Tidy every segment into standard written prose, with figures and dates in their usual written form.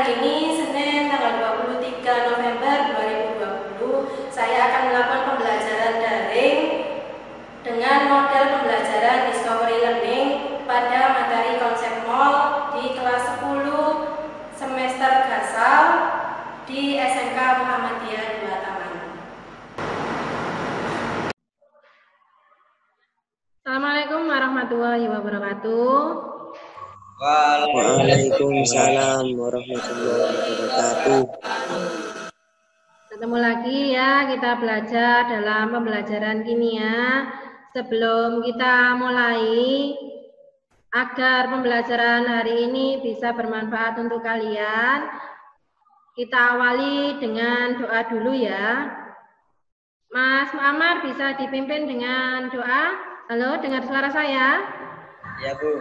hari ini Senin tanggal 23 November 2020 saya akan melakukan pembelajaran daring dengan model pembelajaran Discovery Learning pada materi konsep mall di kelas 10 semester Gasal di SMK Muhammadiyah 2 Taman. Assalamualaikum warahmatullahi wabarakatuh. Waalaikumsalam warahmatullahi wabarakatuh. Ketemu lagi ya, kita belajar dalam pembelajaran kimia. Sebelum kita mulai, agar pembelajaran hari ini bisa bermanfaat untuk kalian, kita awali dengan doa dulu ya. Mas Muhammad bisa dipimpin dengan doa? Halo, dengar suara saya? Ya Bu.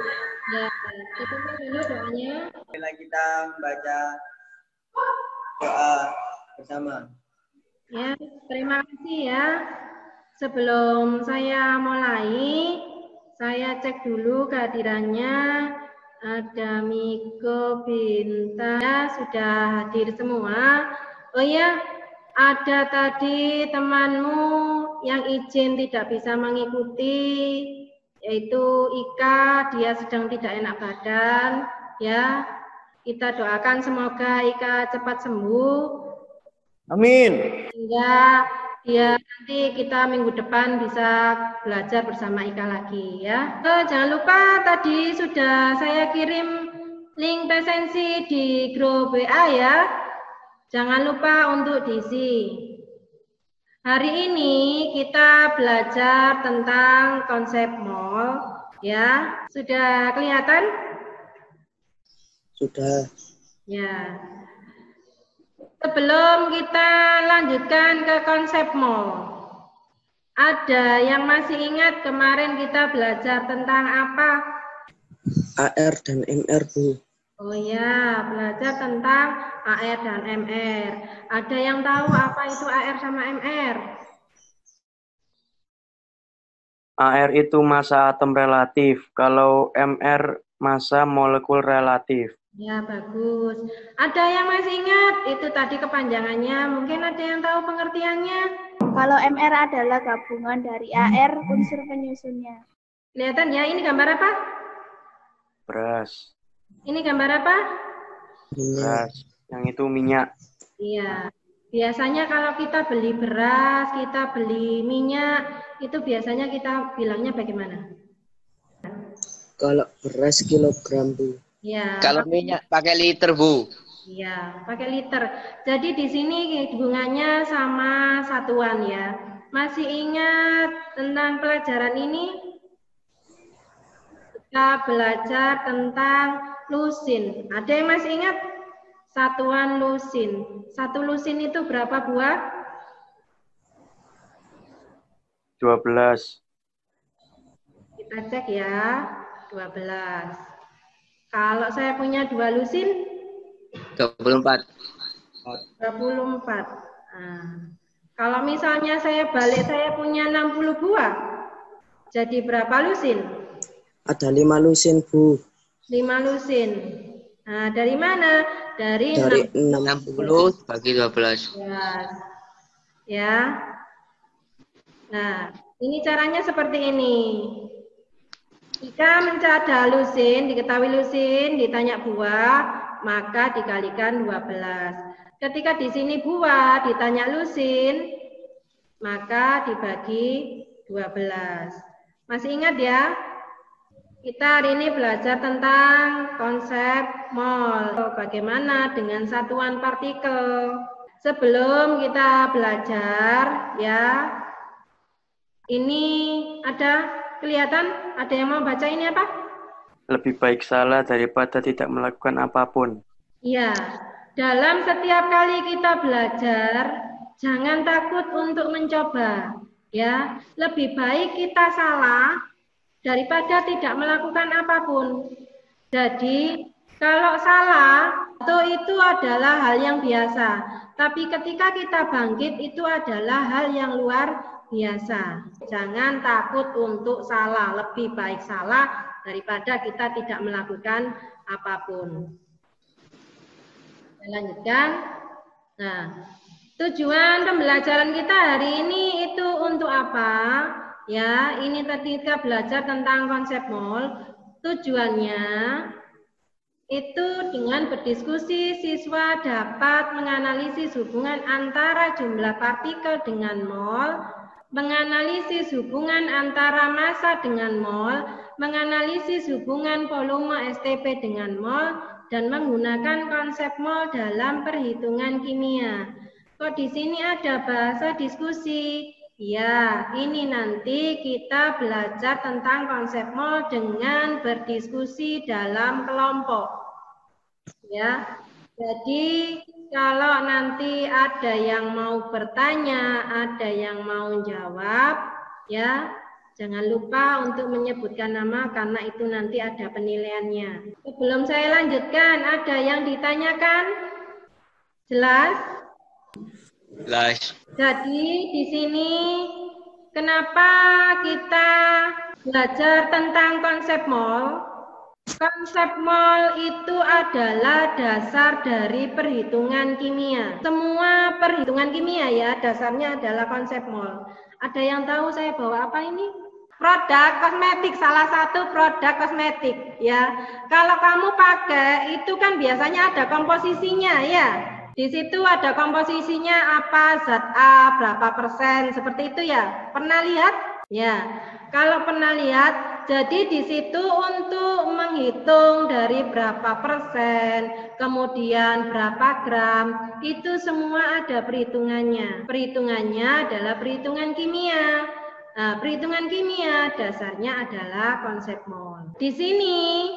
Ya, dipimpin dulu doanya. Bila kita membaca doa bersama. Ya, terima kasih ya. Sebelum saya mulai, saya cek dulu kehadirannya. Ada Miko, Bintang, ya, sudah hadir semua. Oh ya, ada tadi temanmu yang izin tidak bisa mengikuti, yaitu Ika, dia sedang tidak enak badan, ya. Kita doakan semoga Ika cepat sembuh. Amin. Sehingga dia nanti kita minggu depan bisa belajar bersama Ika lagi ya. Jangan lupa tadi sudah saya kirim link presensi di grup WA ya. Jangan lupa untuk diisi. Hari ini kita belajar tentang konsep mall ya. Sudah kelihatan? Sudah. Ya. Sebelum kita lanjutkan ke konsep mall, ada yang masih ingat kemarin kita belajar tentang apa? AR dan MR Bu. Oh ya, belajar tentang AR dan MR. Ada yang tahu apa itu AR sama MR? AR itu massa atom relatif, kalau MR massa molekul relatif. Ya, bagus. Ada yang masih ingat? Itu tadi kepanjangannya. Mungkin ada yang tahu pengertiannya? Kalau MR adalah gabungan dari AR unsur penyusunnya. Kelihatan ya, ini gambar apa? Beras. Ini gambar apa? Beras. Yang itu minyak. Iya. Biasanya kalau kita beli beras, kita beli minyak, itu biasanya kita bilangnya bagaimana? Kalau beras kilogram Bu. Ya. Kalau minyak pakai liter Bu. Iya, pakai liter. Jadi di sini hubungannya sama satuan ya. Masih ingat tentang pelajaran ini? Kita belajar tentang lusin. Ada yang masih ingat? Satuan lusin. Satu lusin itu berapa buah? 12. Kita cek ya. 12. Kalau saya punya 2 lusin? 24. 24. Nah, kalau misalnya saya balik, saya punya 60 buah. Jadi berapa lusin? Ada 5 lusin Bu. 5 lusin. Nah, dari mana? Dari 60 bagi 12. Ya. Nah, ini caranya seperti ini. Jika mencada lusin, diketahui lusin, ditanya buah, maka dikalikan 12. Ketika di sini buah, ditanya lusin, maka dibagi 12. Masih ingat ya? Kita hari ini belajar tentang konsep mol. Bagaimana dengan satuan partikel. Sebelum kita belajar, ya, ini ada kelihatan? Ada yang mau baca ini apa? Lebih baik salah daripada tidak melakukan apapun. Iya, dalam setiap kali kita belajar, jangan takut untuk mencoba. Ya, lebih baik kita salah daripada tidak melakukan apapun. Jadi, kalau salah, itu adalah hal yang biasa. Tapi ketika kita bangkit, itu adalah hal yang luar biasa. Jangan takut untuk salah. Lebih baik salah daripada kita tidak melakukan apapun. Saya lanjutkan. Nah, tujuan pembelajaran kita hari ini itu untuk apa? Ya, ini tadi kita belajar tentang konsep mol. Tujuannya itu dengan berdiskusi, siswa dapat menganalisis hubungan antara jumlah partikel dengan mol, menganalisis hubungan antara massa dengan mol, menganalisis hubungan volume STP dengan mol, dan menggunakan konsep mol dalam perhitungan kimia. Kok di sini ada bahasa diskusi? Ya, ini nanti kita belajar tentang konsep mol dengan berdiskusi dalam kelompok. Ya, jadi kalau nanti ada yang mau bertanya, ada yang mau jawab, ya, jangan lupa untuk menyebutkan nama karena itu nanti ada penilaiannya. Sebelum saya lanjutkan, ada yang ditanyakan? Jelas? Jelas. Jadi di sini kenapa kita belajar tentang konsep mol? Konsep mol itu adalah dasar dari perhitungan kimia. Semua perhitungan kimia ya, dasarnya adalah konsep mol. Ada yang tahu saya bawa apa ini? Produk kosmetik, salah satu produk kosmetik ya. Kalau kamu pakai itu kan biasanya ada komposisinya ya. Di situ ada komposisinya apa, zat A, berapa persen, seperti itu ya. Pernah lihat? Ya. Kalau pernah lihat, jadi di situ untuk menghitung dari berapa persen, kemudian berapa gram, itu semua ada perhitungannya. Perhitungannya adalah perhitungan kimia. Nah, perhitungan kimia dasarnya adalah konsep mol. Di sini,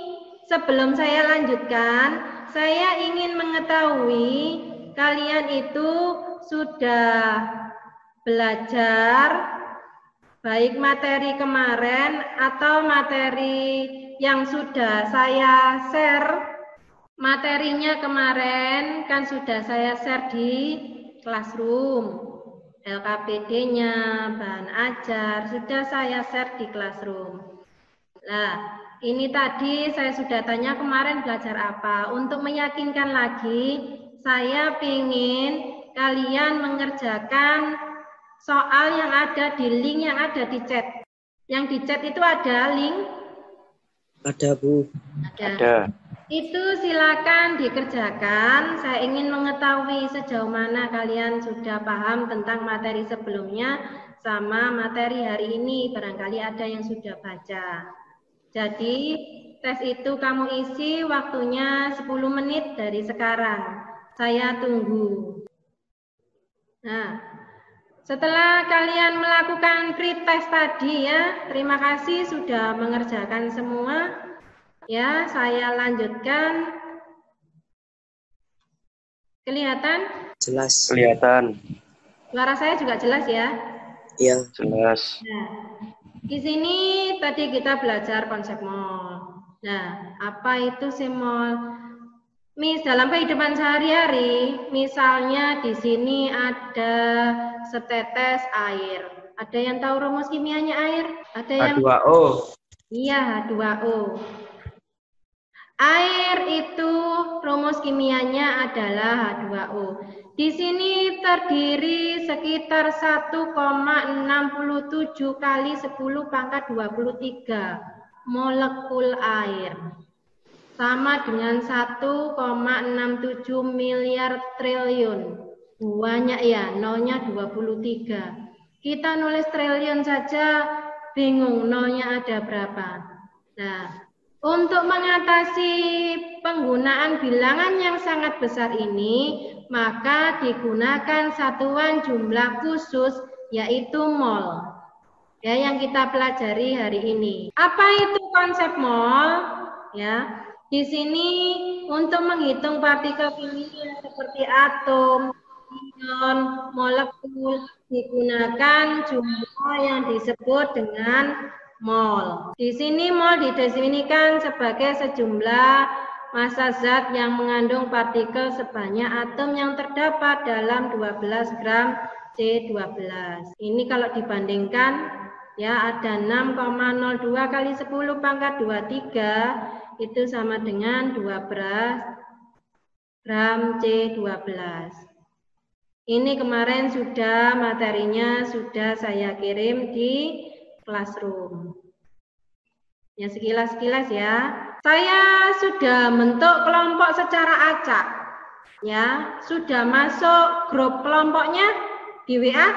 sebelum saya lanjutkan, saya ingin mengetahui kalian itu sudah belajar baik materi kemarin atau materi yang sudah saya share. Materinya kemarin kan sudah saya share di Classroom. LKPD-nya, bahan ajar, sudah saya share di Classroom. Nah, ini tadi saya sudah tanya kemarin belajar apa. Untuk meyakinkan lagi, saya ingin kalian mengerjakan soal yang ada di link yang ada di chat. Yang di chat itu ada link? Ada, Bu. Ada. Itu silakan dikerjakan. Saya ingin mengetahui sejauh mana kalian sudah paham tentang materi sebelumnya sama materi hari ini. Barangkali ada yang sudah baca. Jadi tes itu kamu isi waktunya 10 menit dari sekarang. Saya tunggu. Nah, setelah kalian melakukan pretest tadi ya, terima kasih sudah mengerjakan semua. Ya, saya lanjutkan. Kelihatan? Jelas. Kelihatan. Suara saya juga jelas ya? Iya. Jelas. Nah, di sini tadi kita belajar konsep mol. Nah, apa itu sih mol? Dalam kehidupan sehari-hari, misalnya di sini ada setetes air. Ada yang tahu rumus kimianya air? Ada yang H2O. Iya, H2O. Air itu rumus kimianya adalah H2O. Di sini terdiri sekitar 1,67 kali 10 pangkat 23 molekul air. Sama dengan 1,67 miliar triliun. Banyak ya, nolnya 23. Kita nulis triliun saja bingung nolnya ada berapa. Nah, untuk mengatasi penggunaan bilangan yang sangat besar ini, maka digunakan satuan jumlah khusus yaitu mol. Ya, yang kita pelajari hari ini. Apa itu konsep mol? Ya, di sini untuk menghitung partikel kimia seperti atom, ion, molekul digunakan jumlah yang disebut dengan mol. Di sini mol didefinisikan sebagai sejumlah massa zat yang mengandung partikel sebanyak atom yang terdapat dalam 12 gram C12. Ini kalau dibandingkan ya ada 6,02 kali 10 pangkat 23 itu sama dengan 12 gram C12. Ini kemarin sudah materinya sudah saya kirim di Classroom. Ya, sekilas-sekilas ya. Saya sudah bentuk kelompok secara acak. Ya, sudah masuk grup kelompoknya di WA?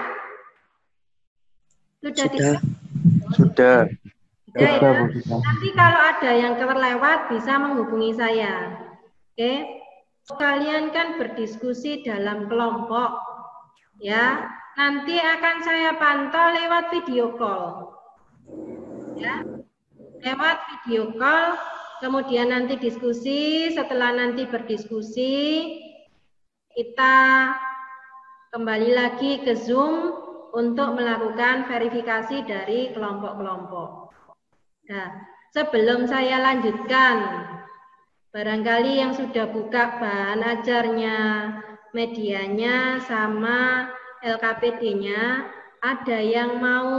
Sudah. Sudah. Ya. Nanti kalau ada yang terlewat bisa menghubungi saya. Oke. Kalian kan berdiskusi dalam kelompok. Ya. Nanti akan saya pantau lewat video call. Ya. Lewat video call, kemudian nanti diskusi, setelah nanti berdiskusi, kita kembali lagi ke Zoom untuk melakukan verifikasi dari kelompok-kelompok. Nah, sebelum saya lanjutkan, barangkali yang sudah buka bahan ajarnya, medianya, sama LKPD-nya, ada yang mau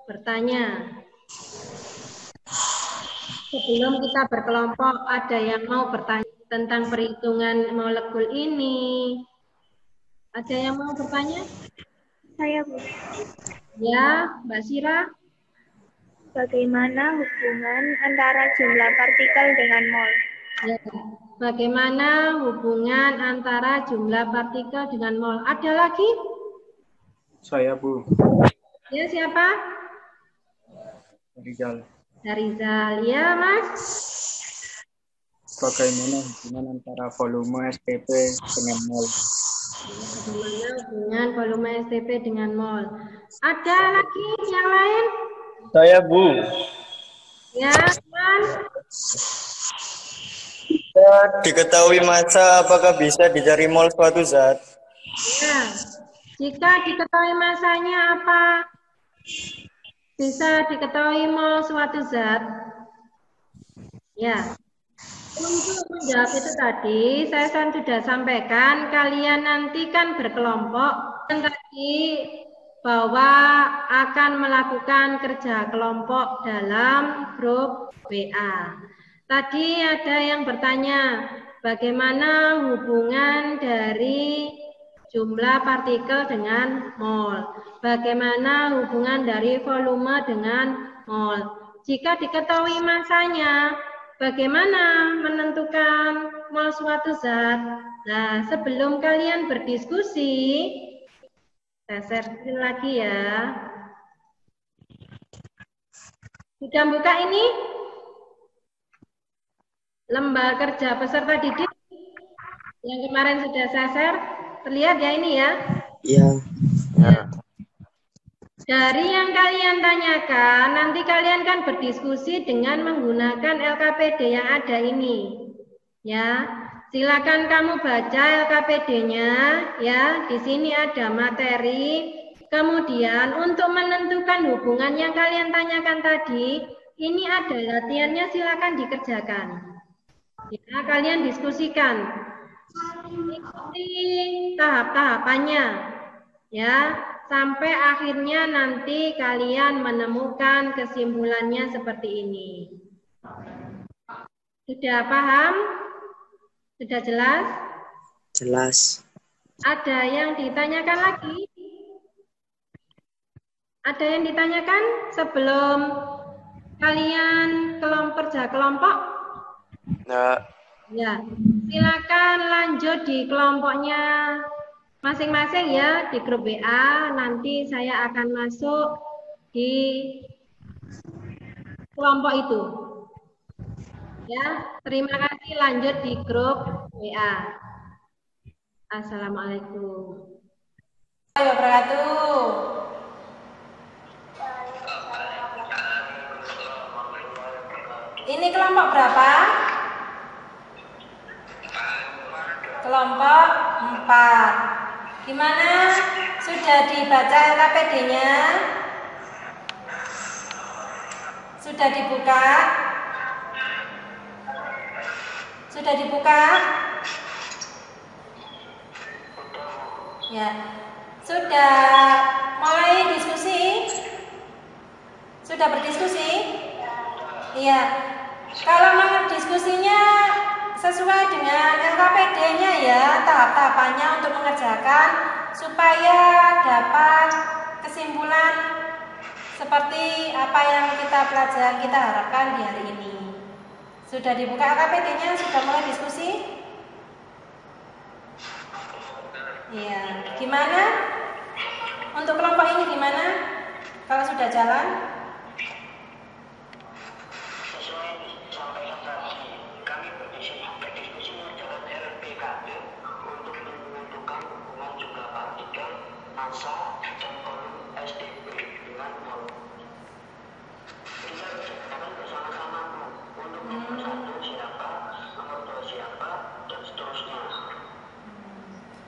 bertanya? Sebelum kita berkelompok, ada yang mau bertanya tentang perhitungan molekul ini? Ada yang mau bertanya? Saya, Bu. Ya, Mbak Sira. Bagaimana hubungan antara jumlah partikel dengan mol? Ya. Bagaimana hubungan antara jumlah partikel dengan mol? Ada lagi? Saya, Bu. Ya, siapa? Rizal. Rizal. Ya, Mas. Bagaimana hubungan antara volume SPP dengan mol? Bagaimana hubungan volume STP dengan mol? Ada lagi yang lain? Saya, Bu. Ya, Mas. Jika diketahui massa, apakah bisa dicari mol suatu zat? Ya, jika diketahui massanya apa? Bisa diketahui mol suatu zat? Ya. Untuk menjawab itu tadi, saya sudah sampaikan, kalian nanti kan berkelompok, dan tadi bahwa akan melakukan kerja kelompok dalam grup WA. Tadi ada yang bertanya, bagaimana hubungan dari jumlah partikel dengan mol? Bagaimana hubungan dari volume dengan mol? Jika diketahui massanya, bagaimana menentukan mol suatu zat? Nah, sebelum kalian berdiskusi, saya share lagi ya. Sudah buka ini? Lembar kerja peserta didik yang kemarin sudah saya share. Terlihat ya ini ya? Iya. Ya. Dari yang kalian tanyakan, nanti kalian kan berdiskusi dengan menggunakan LKPD yang ada ini. Ya, silakan kamu baca LKPD-nya. Ya, di sini ada materi. Kemudian untuk menentukan hubungan yang kalian tanyakan tadi, ini ada latihannya, silakan dikerjakan. Ya, kalian diskusikan. Ikuti tahap-tahapannya. Ya, sampai akhirnya nanti kalian menemukan kesimpulannya seperti ini. Sudah paham? Sudah jelas? Jelas. Ada yang ditanyakan lagi? Ada yang ditanyakan sebelum kalian kerja kelompok? Nah, Ya, silakan lanjut di kelompoknya masing-masing ya, di grup WA. Nanti saya akan masuk di kelompok itu. Ya, terima kasih, lanjut di grup WA. Assalamualaikum. Wabarakatuh. Ini kelompok berapa? Kelompok 4. Gimana? Sudah dibaca LKPD-nya? Sudah dibuka? Sudah dibuka? Ya. Sudah mulai diskusi? Sudah berdiskusi? Iya. Kalau mau diskusinya sesuai dengan LKPD-nya ya, tahap-tahapannya untuk mengerjakan supaya dapat kesimpulan seperti apa yang kita pelajari, kita harapkan di hari ini. Sudah dibuka LKPD-nya, sudah mulai diskusi? Iya, gimana? Untuk kelompok ini gimana? Kalau sudah jalan?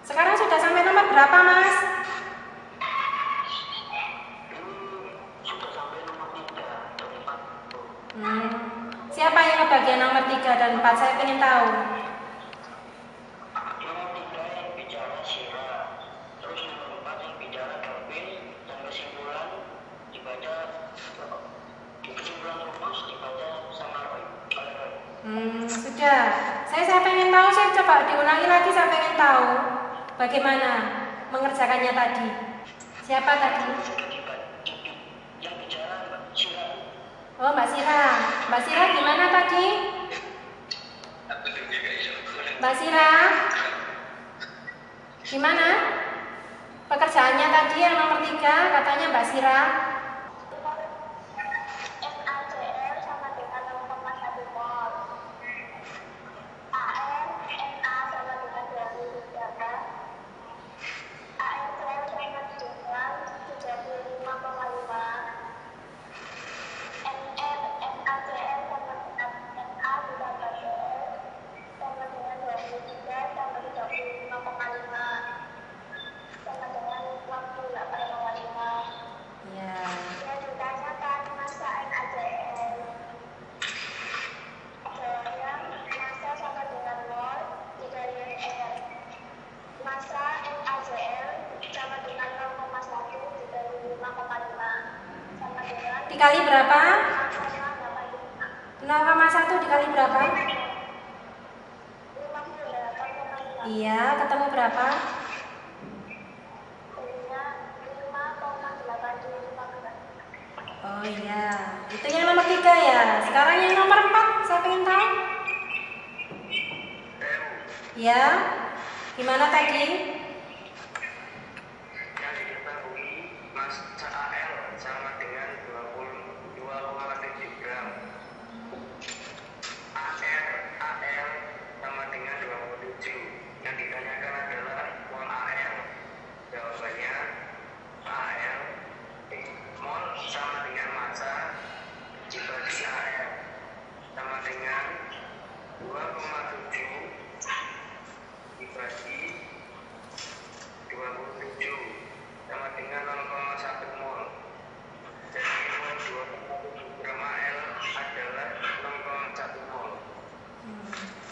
Sekarang sudah sampai nomor berapa, Mas? Siapa yang kebagian nomor 3 dan 4? Saya ingin tahu. Sudah. Saya pengen tahu, saya coba diulangi lagi, saya pengen tahu bagaimana mengerjakannya tadi. Siapa tadi? Oh, Mbak Sira. Mbak Sira gimana tadi? Mbak Sira? Gimana? Pekerjaannya tadi yang nomor 3 katanya Mbak Sira. Dikali berapa? 0,1 dikali berapa? Iya, ketemu berapa? Oh iya, itu yang nomor 3 ya. Sekarang yang nomor 4, saya pengen tahu. Ya, gimana tadi?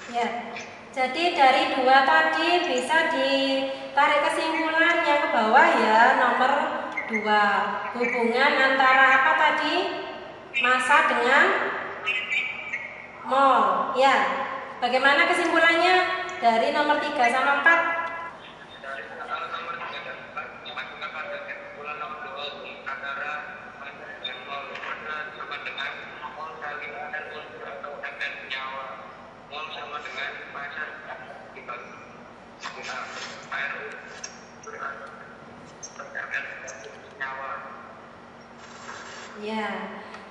Ya, jadi dari 2 tadi bisa ditarik kesimpulan yang ke bawah ya, nomor 2. Hubungan antara apa tadi? Massa dengan mol. Ya, bagaimana kesimpulannya dari nomor 3 sama 4? Ya,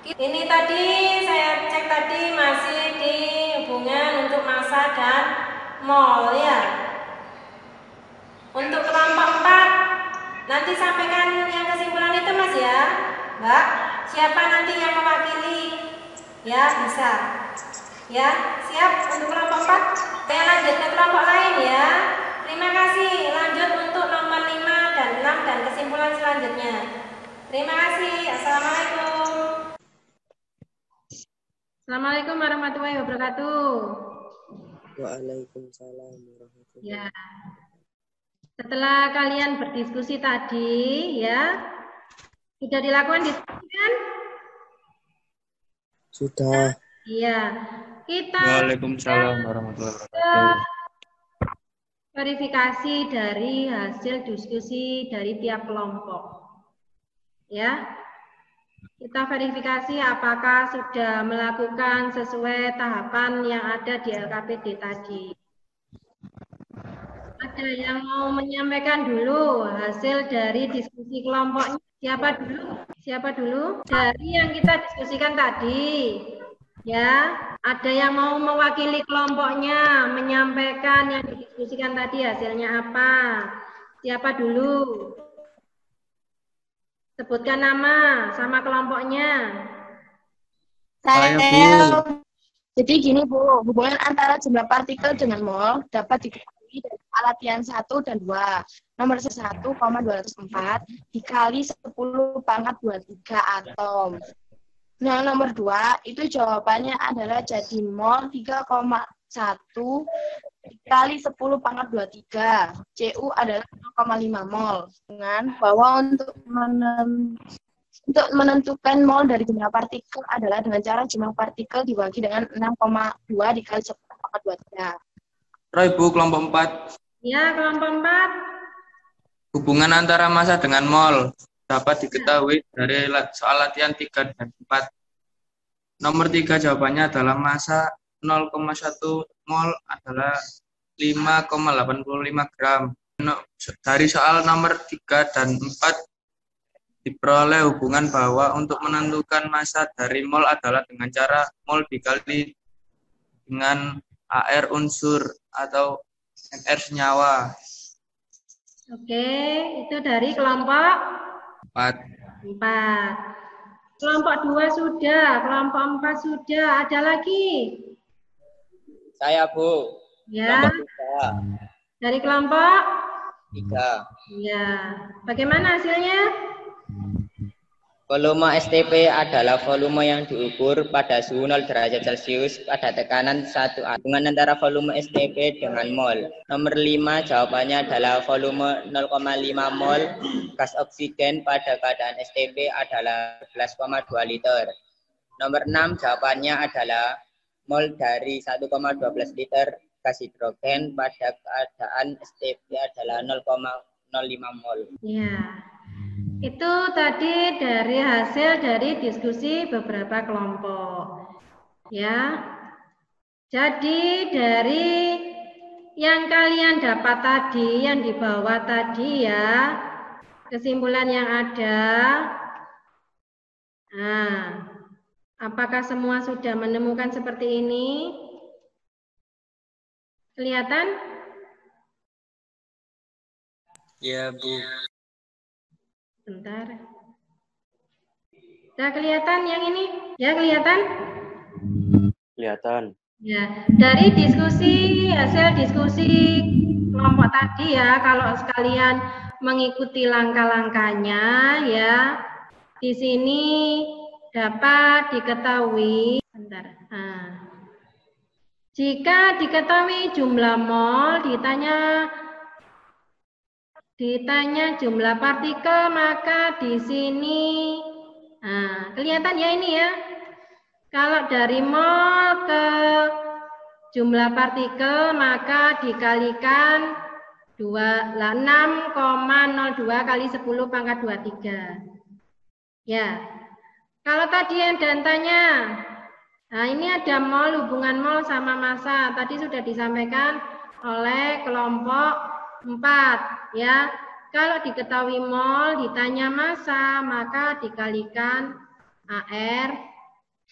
ini tadi saya cek tadi masih di hubungan untuk massa dan mol ya. Untuk kelompok 4 nanti sampaikan yang kesimpulan itu Mas ya, Mbak. Siapa nanti yang mewakili? Ya bisa. Ya siap untuk kelompok 4. Saya lanjut ke kelompok lain ya. Terima kasih. Lanjut untuk nomor 5 dan 6 dan kesimpulan selanjutnya. Terima kasih. Assalamualaikum. Assalamualaikum warahmatullahi wabarakatuh. Waalaikumsalam warahmatullahi wabarakatuh. Ya. Setelah kalian berdiskusi tadi, ya, sudah dilakukan diskusi kan? Sudah. Iya. Kita Waalaikumsalam warahmatullahi wabarakatuh. verifikasi dari hasil diskusi dari tiap kelompok. Ya. Kita verifikasi apakah sudah melakukan sesuai tahapan yang ada di LKPD tadi. Ada yang mau menyampaikan dulu hasil dari diskusi kelompoknya? Siapa dulu? Siapa dulu? Dari yang kita diskusikan tadi. Ya, ada yang mau mewakili kelompoknya, menyampaikan yang didiskusikan tadi hasilnya apa? Siapa dulu? Sebutkan nama sama kelompoknya. Saya, Bu. Jadi gini Bu, hubungan antara jumlah partikel dengan mol dapat diketahui dari latihan 1 dan 2. Nomor 1,204 dikali 10 pangkat 23 atom. Nah, nomor 2 itu jawabannya adalah jadi mol 3,1 dikali 10 pangkat 23. Cu adalah 0,5 mol. Dengan bahwa untuk menentukan mol dari jumlah partikel adalah dengan cara jumlah partikel dibagi dengan 6,2 dikali 10 pangkat 23. Roy, Bu, kelompok 4. Ya, kelompok 4. Hubungan antara massa dengan mol dapat diketahui dari soal latihan 3 dan 4. Nomor 3 jawabannya adalah massa 0,1 mol adalah 5,85 gram. Dari soal nomor 3 dan 4 diperoleh hubungan bahwa untuk menentukan massa dari mol adalah dengan cara mol dikali dengan AR unsur atau MR senyawa. Oke, itu dari kelompok 4. 4. Kelompok 2 sudah, kelompok 4 sudah. Ada lagi? Saya, Bu. Ya. Kelompok 3. Dari kelompok 3. ya. Bagaimana hasilnya? Volume STP adalah volume yang diukur pada suhu 0 derajat Celcius pada tekanan 1 atm. Hubungan antara volume STP dengan mol. Nomor 5 jawabannya adalah volume 0,5 mol gas oksigen pada keadaan STP adalah 11,2 liter. Nomor 6 jawabannya adalah mol dari 1,12 liter gas hidrogen pada keadaan STP adalah 0,05 mol. Ya. Itu tadi dari hasil dari diskusi beberapa kelompok. Ya. Jadi dari yang kalian dapat tadi, yang di bawah tadi ya, kesimpulan yang ada. Nah, apakah semua sudah menemukan seperti ini? Kelihatan? Ya, Bu. Bentar. Sudah kelihatan yang ini? Ya, kelihatan? Kelihatan. Ya, dari diskusi, hasil diskusi kelompok tadi ya, kalau sekalian mengikuti langkah-langkahnya ya, di sini dapat diketahui. Bentar. Nah, jika diketahui jumlah mol, ditanya jumlah partikel, maka di sini, nah, kelihatan ya ini ya. Kalau dari mol ke jumlah partikel, maka dikalikan 6,02 kali 10 pangkat 23. Ya, kalau tadi yang dan tanya, nah ini ada mol, hubungan mol sama massa. Tadi sudah disampaikan oleh kelompok 4 ya. Kalau diketahui mol ditanya massa, maka dikalikan AR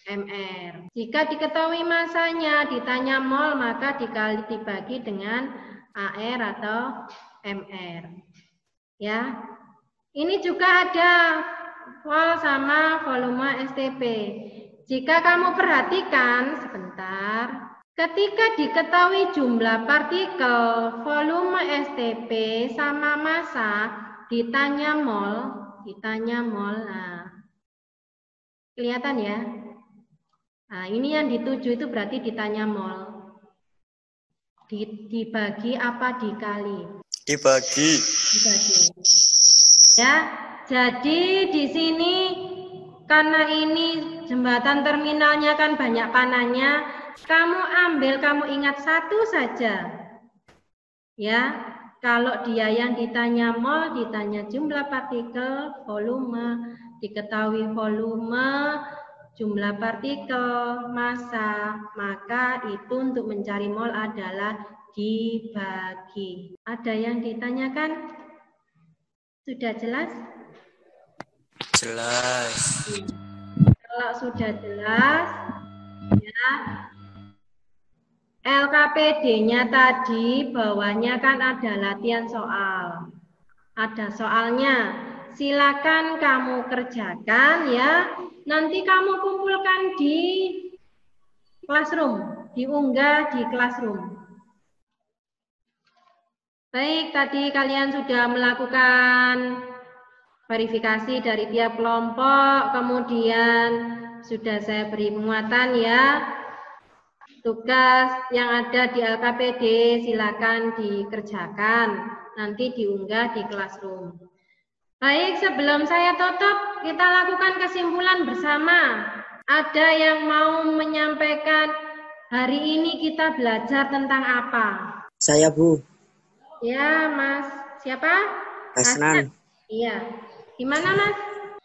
MR. Jika diketahui massanya ditanya mol, maka dibagi dengan AR atau MR. Ya. Ini juga ada mol sama volume STP. Jika kamu perhatikan sebentar, ketika diketahui jumlah partikel, volume STP sama massa, ditanya mol, nah, kelihatan ya? Nah, ini yang dituju itu berarti ditanya mol. Dibagi apa dikali? Dibagi. Ya, jadi di sini karena ini jembatan terminalnya kan banyak panahnya, kamu ambil, kamu ingat satu saja. Ya, kalau dia yang ditanya mol, ditanya jumlah partikel, volume, diketahui volume, jumlah partikel, massa, maka itu untuk mencari mol adalah dibagi. Ada yang ditanyakan? Sudah jelas? Jelas. Kalau sudah jelas, ya, LKPD-nya tadi bawahnya kan ada latihan soal. Ada soalnya. Silakan kamu kerjakan ya. Nanti kamu kumpulkan di classroom, diunggah di classroom. Baik, tadi kalian sudah melakukan verifikasi dari tiap kelompok, kemudian sudah saya beri penguatan ya. Tugas yang ada di LKPD silakan dikerjakan, nanti diunggah di classroom. Baik, sebelum saya tutup, kita lakukan kesimpulan bersama. Ada yang mau menyampaikan hari ini kita belajar tentang apa? Saya, Bu. Ya, Mas. Siapa? Hasnan. Iya. Gimana, Mas?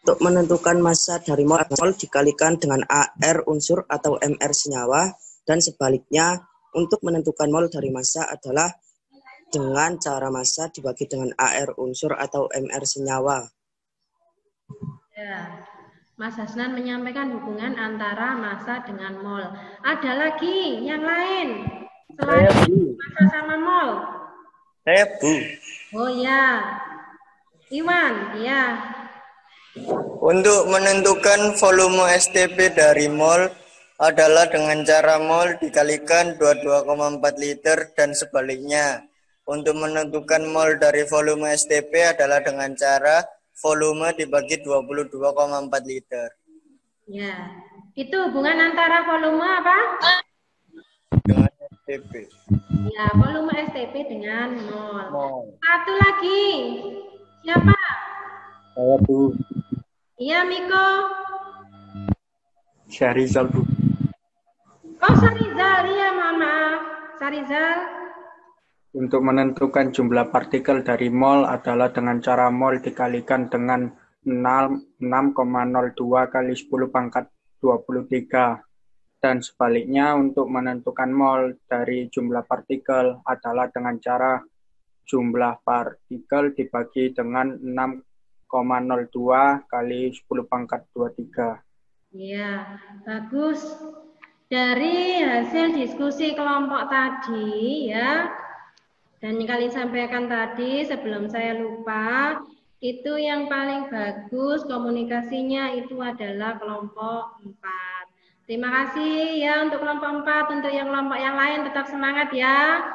Untuk menentukan massa dari mol dikalikan dengan AR unsur atau MR senyawa, dan sebaliknya untuk menentukan mol dari massa adalah dengan cara massa dibagi dengan AR unsur atau MR senyawa. Ya, Mas Hasnan menyampaikan hubungan antara massa dengan mol. Ada lagi yang lain selain massa sama mol? Saya, Bu. Oh ya, Iwan, ya. Untuk menentukan volume STP dari mol adalah dengan cara mol dikalikan 22,4 liter dan sebaliknya. Untuk menentukan mol dari volume STP adalah dengan cara volume dibagi 22,4 liter. Ya, itu hubungan antara volume apa? Dengan STP. Ya, volume STP dengan mol. Satu lagi, siapa? Saya, Bu. Iya, Miko. Syarizal, Bu. Oh, Sarizal, iya, mohon maaf. Sarizal. Untuk menentukan jumlah partikel dari mol adalah dengan cara mol dikalikan dengan 6,02 kali 10 pangkat 23. Dan sebaliknya untuk menentukan mol dari jumlah partikel adalah dengan cara jumlah partikel dibagi dengan 6,02 kali 10 pangkat 23. Iya, bagus. Dari hasil diskusi kelompok tadi ya, dan yang kalian sampaikan tadi sebelum saya lupa, itu yang paling bagus komunikasinya itu adalah kelompok 4. Terima kasih ya untuk kelompok 4, untuk yang kelompok yang lain tetap semangat ya.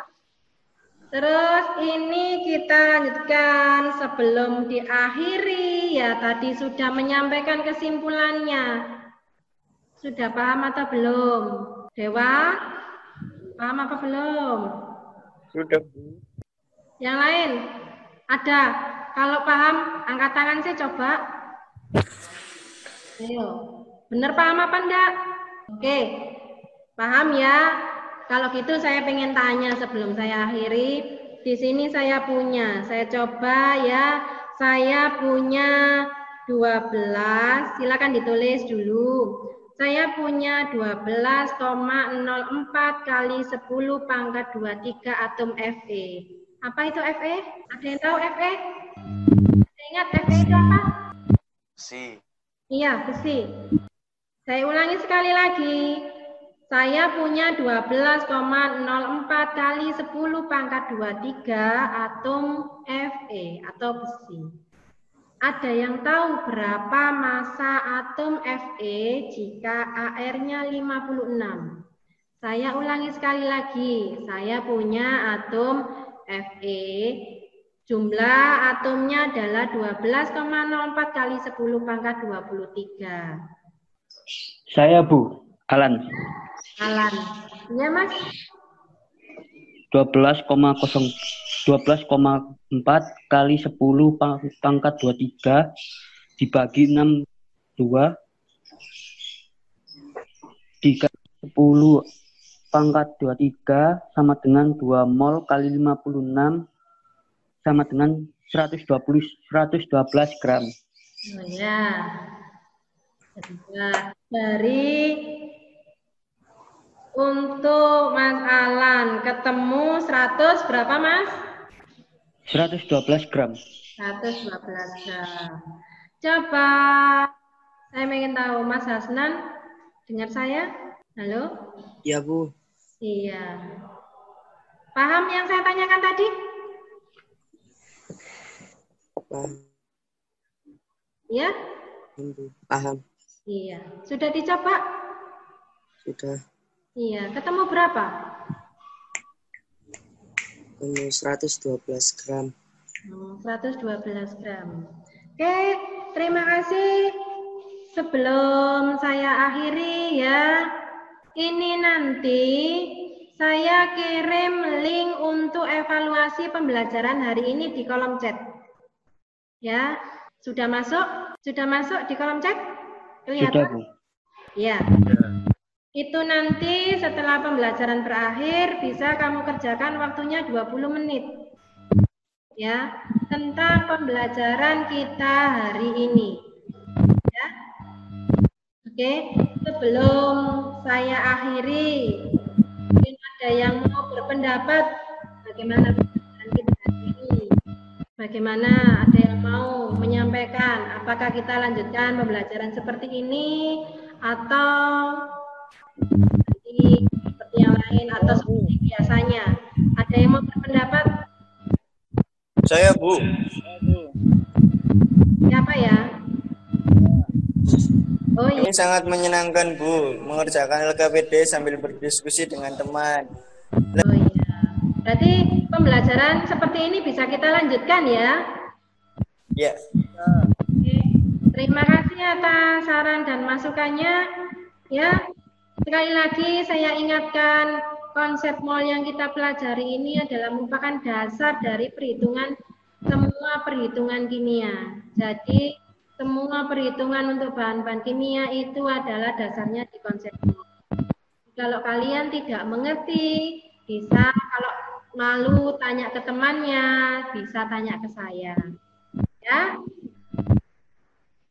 Terus ini kita lanjutkan sebelum diakhiri ya, tadi sudah menyampaikan kesimpulannya. Sudah paham atau belum? Dewa, paham apa belum? Sudah, Bu. Yang lain? Ada? Kalau paham, angkat tangan sih coba. Ayo. Bener paham apa enggak? Oke. Paham ya? Kalau gitu saya pengen tanya sebelum saya akhiri. Di sini saya coba ya. Saya punya 12. Silakan ditulis dulu. Saya punya 12,04 kali 10 pangkat 23 atom Fe. Apa itu Fe? Ada yang tahu Fe? Ingat Fe itu apa? Si. Iya, besi. Saya ulangi sekali lagi. Saya punya 12,04 kali 10 pangkat 23 atom Fe atau besi. Ada yang tahu berapa massa atom Fe jika AR-nya 56? Saya ulangi sekali lagi. Saya punya atom Fe. Jumlah atomnya adalah 12,04 kali 10 pangkat 23. Saya, Bu. Alan. Alan. Iya, Mas? 12,4 kali 10 pangkat 23 dibagi 62 dikali 10 pangkat 23 sama dengan 2 mol kali 56 sama dengan 112 gram. Oh ya. Dari untuk Mas Alan ketemu 100 berapa Mas? 112 gram. 112 gram. Coba saya ingin tahu Mas Hasnan, dengar saya? Halo? Iya, Bu. Iya. Paham yang saya tanyakan tadi? Paham. Iya? Paham. Iya. Sudah dicoba? Sudah. Iya. Ketemu berapa? Ketemu 112 gram. 112 gram. Oke, terima kasih. Sebelum saya akhiri ya, ini nanti saya kirim link untuk evaluasi pembelajaran hari ini di kolom chat. Ya, sudah masuk? Sudah masuk di kolom chat? Kelihatan? Sudah, Bu. Ya. Itu nanti setelah pembelajaran berakhir bisa kamu kerjakan waktunya 20 menit. Ya, tentang pembelajaran kita hari ini. Ya. Oke, sebelum saya akhiri, mungkin ada yang mau berpendapat bagaimana pembelajaran kita hari ini? Bagaimana ada yang mau menyampaikan apakah kita lanjutkan pembelajaran seperti ini atau seperti yang lain atau seperti biasanya? Ada yang mau berpendapat? Saya, Bu. Siapa ya? Oh iya. Ini sangat menyenangkan, Bu, mengerjakan LKPD sambil berdiskusi dengan teman. Oh iya. Berarti pembelajaran seperti ini bisa kita lanjutkan ya? Ya. Oke. Terima kasih atas saran dan masukannya. Ya, sekali lagi saya ingatkan konsep mol yang kita pelajari ini adalah merupakan dasar dari perhitungan semua perhitungan kimia. Jadi semua perhitungan untuk bahan-bahan kimia itu adalah dasarnya di konsep mol. Kalau kalian tidak mengerti, bisa kalau malu tanya ke temannya, bisa tanya ke saya. Ya.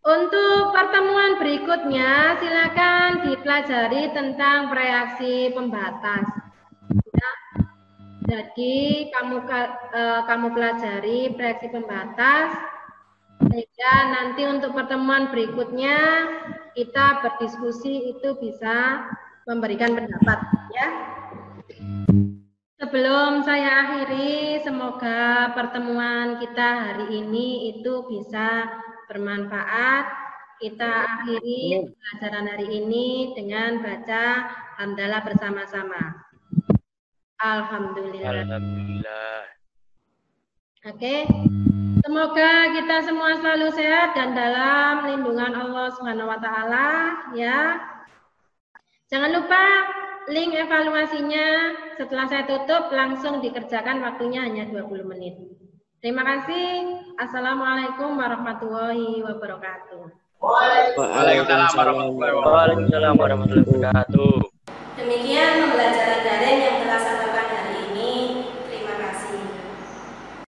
Untuk pertemuan berikutnya, silakan dipelajari tentang reaksi pembatas. Ya. Jadi kamu pelajari reaksi pembatas, sehingga nanti untuk pertemuan berikutnya kita berdiskusi itu bisa memberikan pendapat. Ya. Sebelum saya akhiri, semoga pertemuan kita hari ini itu bisa bermanfaat. Kita akhiri pelajaran hari ini dengan baca hamdalah bersama-sama. Alhamdulillah. Alhamdulillah. Oke. Semoga kita semua selalu sehat dan dalam lindungan Allah Subhanahu wa taala ya. Jangan lupa link evaluasinya setelah saya tutup langsung dikerjakan, waktunya hanya 20 menit. Terima kasih. Assalamualaikum warahmatullahi wabarakatuh. Waalaikumsalam warahmatullahi wabarakatuh. Demikian pembelajaran